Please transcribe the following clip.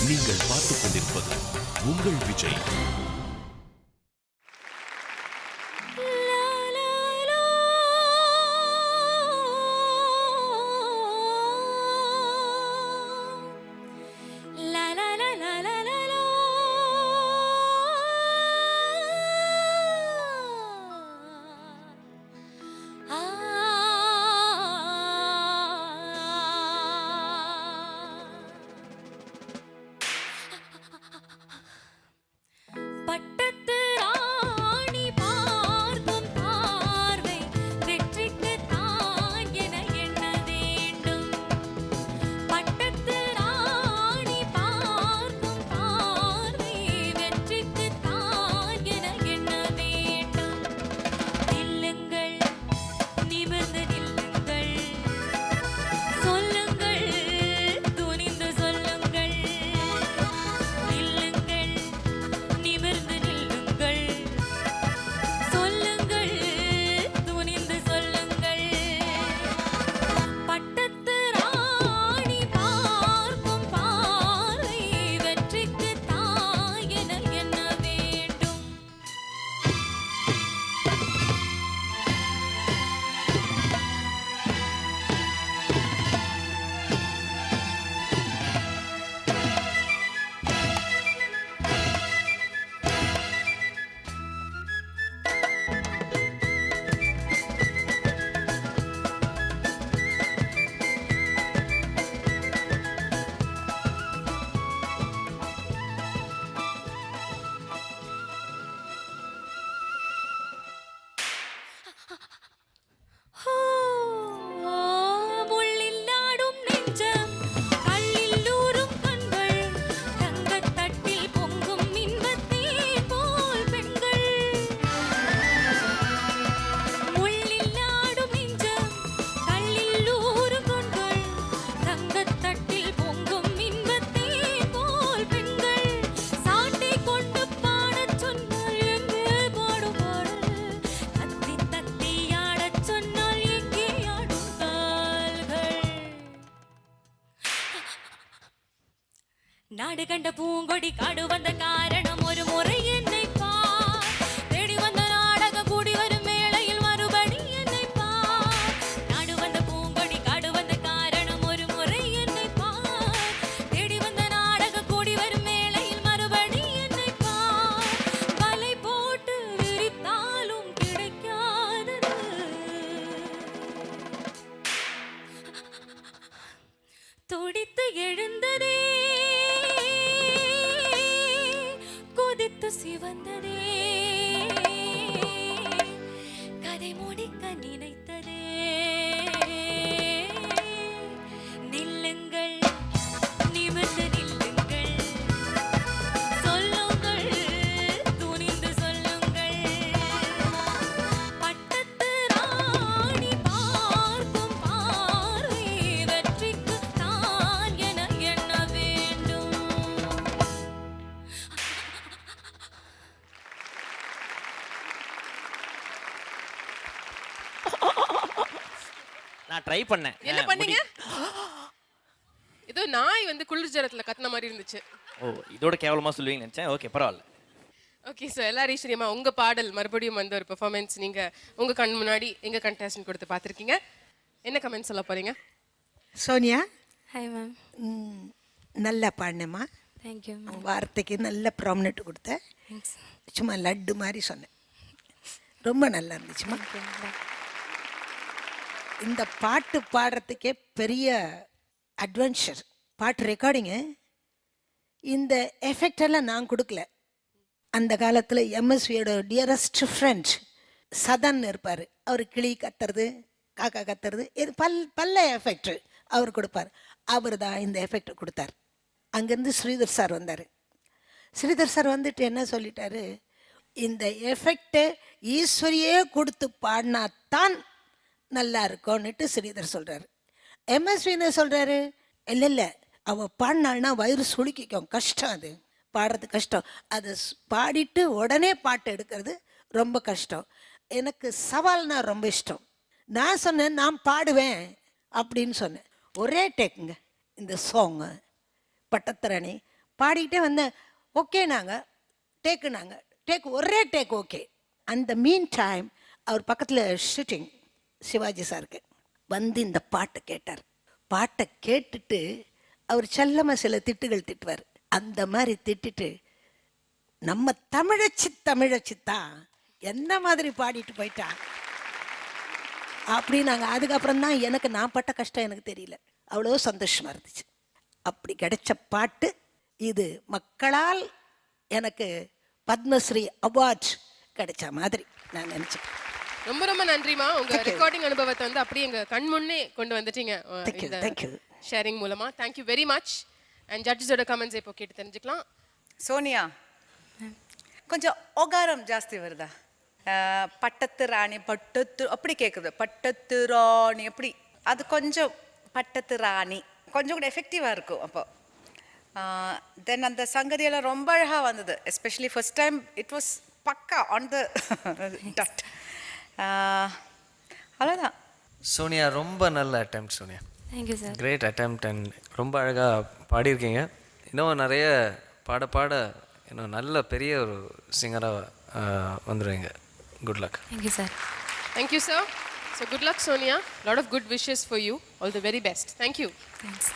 நீங்கள் பார்த்துக் கொண்டிருப்பது உங்கள் விஜய். நாடு கண்ட பூங்கொடி காடு வந்த காரணம் ஒரு முறை என்னை பார், தேடி வந்த நாடக கூடி வரும் மேளையில் மறுபடி என்னை பார். நாடு வந்த பூங்கொடி காடு வந்த காரணம் ஒரு முறை என்னை பார், தேடி வந்த நாடக கூடி வரும் மேளையில் மறுபடி என்னை பார். வலை போட்டு விரித்தாலும் கிடைக்காதது, துடித்து எழுந்ததே சிவந்ததே, கதை முடிக்க நினைத்ததே. நில்லுங்கள், நிமிர்ந்து நில்லுங்கள், சொல்லுங்கள், துணிந்து சொல்லுங்கள். பட்டத்து ராணி பார்க்கும் பார்வை வெற்றிக்கு தான் என எண்ண வேண்டும். நான் ட்ரை பண்ணேன். என்ன பண்ணீங்க? ஏதோ நாய் வந்து குளிர் ஜலத்துல கத்துன மாதிரி இருந்துச்சு. ஓ, இதோட கேவலமா சொல்லுவீங்கன்னு நினைச்சேன். ஓகே, பரவாயில்ல. ஓகே சார், எல்லாரும் ஐஸ்வர்யமா உங்க பாடல் மறுபடியும் வந்து ஒரு பெர்ஃபார்மன்ஸ் நீங்க உங்க கண் முன்னாடி எங்க கண்டெஸ்டன்ட் கொடுத்து பார்த்துருக்கீங்க. என்ன கமெண்ட் சொல்ல போறீங்க? Sonia, hi ma'am. நல்லா பாடினேம்மா. தேங்க்யூ. வார்த்தைக்கு நல்ல ப்ராமினெண்ட் கொடுத்த. சும்மா லட்டு மாதிரி சொன்னேன். ரொம்ப நல்லா இருந்துச்சுமா. இந்த பாட்டு பாடுறதுக்கே பெரிய அட்வென்ச்சர். பாட்டு ரெக்கார்டிங்கு இந்த எஃபெக்ட் எல்லாம் நான் கொடுக்கல. அந்த காலத்தில் எம்எஸ்வியோட டியரஸ்ட் ஃப்ரெண்ட் சதன் இருப்பார். அவர் கிளி கத்துறது, காக்கா கத்துறது, இது பல்ல எஃபெக்ட் அவர் கொடுப்பார். அவர் தான் இந்த எஃபெக்ட் கொடுத்தார். அங்கேருந்து ஸ்ரீதர் சார் வந்தார். ஸ்ரீதர் சார் வந்துட்டு என்ன சொல்லிட்டாரு, இந்த எஃபெக்டை ஈஸ்வரியே கொடுத்து பாடினா தான் நல்லா இருக்கும்னுட்டு ஸ்ரீதர் சொல்கிறாரு. எம்எஸ்வி என்ன சொல்கிறாரு, இல்லை இல்லை அவள் பாடினாள்னா வயிறு சுளுக்கிக்கும், கஷ்டம், அது பாடுறது கஷ்டம், அது பாடிட்டு உடனே பாட்டு எடுக்கிறது ரொம்ப கஷ்டம். எனக்கு சவால்னா ரொம்ப இஷ்டம். நான் சொன்னேன் நான் பாடுவேன் அப்படின்னு சொன்னேன். ஒரே டேக்குங்க இந்த சாங்கு பட்டத்திரணி பாடிக்கிட்டே வந்தேன். ஓகேனாங்க, டேக்குனாங்க, ஒரே டேக் ஓகே. அந்த மீன் டைம் அவர் பக்கத்தில் ஷூட்டிங் சிவாஜி சாருக்கு வந்து இந்த பாட்டை கேட்டார். பாட்டை கேட்டுட்டு அவர் செல்லமாக சில திட்டுகள் திட்டுவார். அந்த மாதிரி திட்டுட்டு நம்ம தமிழச்சி தான் என்ன மாதிரி பாடிட்டு போயிட்டா அப்படின்னாங்க. அதுக்கப்புறம் தான் எனக்கு நான் பட்ட கஷ்டம் எனக்கு தெரியல, அவ்வளோ சந்தோஷமாக இருந்துச்சு. அப்படி கிடைச்ச பாட்டு இது. மக்களால் எனக்கு பத்மஸ்ரீ அவார்ட் கிடைச்ச மாதிரி நான் நினச்சேன். ரொம்ப ரொம்ப நன்றிமா. உங்க ரெக்கார்டிங் அனுபவத்தை வந்து அப்படியே எங்க கண் முன்னே கொண்டு வந்துட்டீங்க தேங்க்யூ ஷேரிங் மூலமா. Thank you very much. அண்ட் ஜட்ஜஸோட கமெண்ட்ஸ் இப்போ கேட்டு தெரிஞ்சுக்கலாம். சோனியா, கொஞ்சம் ஒகாரம் ஜாஸ்தி வருதா? பட்டத்து ராணி, பட்டத்து அப்படி கேட்குது. பட்டத்து ராணி அப்படி, அது கொஞ்சம் பட்டத்து ராணி கொஞ்சம் கூட எஃபெக்டிவாக இருக்கும். அப்போ தென் அந்த சங்கதியெல்லாம் ரொம்ப அழகாக வந்தது. Especially first time it was pakka on the dot. அவ்வளோதான். சோனியா, ரொம்ப நல்ல attempt Sonia. Thank you sir. Great attempt and ரொம்ப அழகாக பாடியிருக்கீங்க. இன்னும் நிறைய பாட இன்னும் நல்ல பெரிய ஒரு சிங்கராக வந்துடுவீங்க. Good luck. Thank you sir. Thank you, sir. So good luck, Sonia. Lot of good wishes for you. All the very best. Thank you. Thanks.